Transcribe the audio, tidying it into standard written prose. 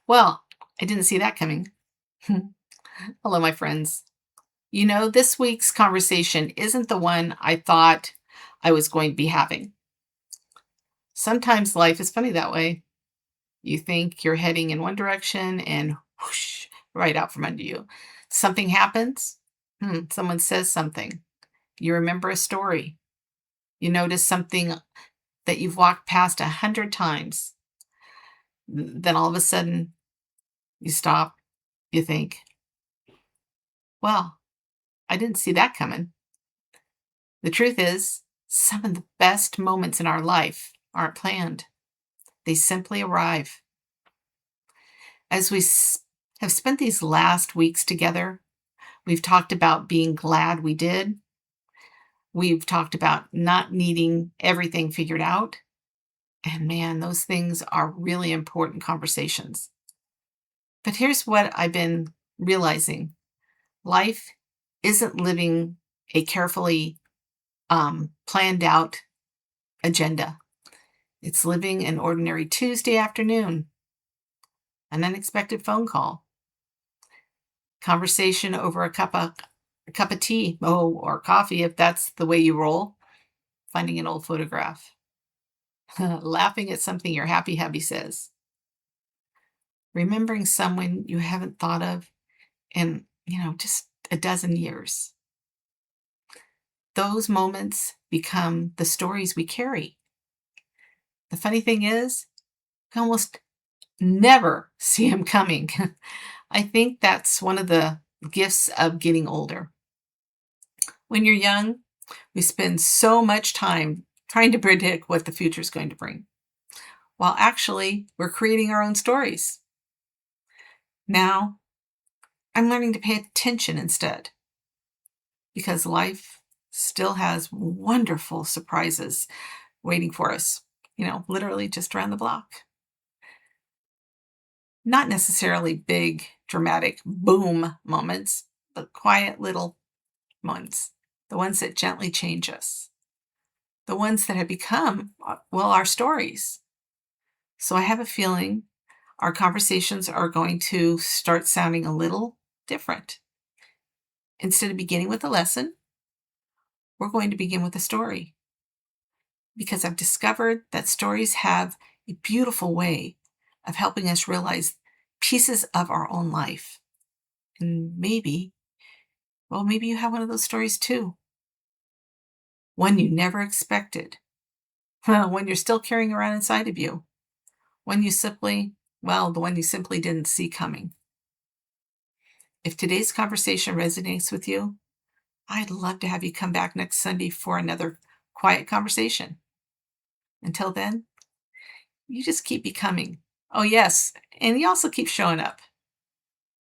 Well, I didn't see that coming. Hello, my friends. This week's conversation isn't the one I thought I was going to be having. Sometimes life is funny that way. You think you're heading in one direction and whoosh, right out from under you. Something happens. Someone says something. You remember a story. You notice something that you've walked past 100 times. Then all of a sudden, you stop. You think, well, I didn't see that coming. The truth is, some of the best moments in our life aren't planned, they simply arrive. As have spent these last weeks together, we've talked about being glad we did. We've talked about not needing everything figured out. And man, those things are really important conversations. But here's what I've been realizing life isn't living a carefully planned out agenda. It's living an ordinary Tuesday afternoon, an unexpected phone call, conversation over a cup of tea, or coffee if that's the way you roll, finding an old photograph, laughing at something your happy hubby says, remembering someone you haven't thought of in, just a dozen years. Those moments become the stories we carry. The funny thing is, we almost never see them coming. I think that's one of the gifts of getting older. When you're young, we spend so much time trying to predict what the future is going to bring, while actually we're creating our own stories. Now, I'm learning to pay attention instead, because life still has wonderful surprises waiting for us, literally just around the block. Not necessarily big, dramatic boom moments, but quiet little ones, the ones that gently change us, the ones that have become, our stories. So I have a feeling our conversations are going to start sounding a little different. Instead of beginning with a lesson, we're going to begin with a story. Because I've discovered that stories have a beautiful way of helping us realize pieces of our own life. And maybe you have one of those stories too. One you never expected. One you're still carrying around inside of you. One the one you simply didn't see coming. If today's conversation resonates with you, I'd love to have you come back next Sunday for another quiet conversation. Until then, you just keep becoming. Oh, yes, and you also keep showing up.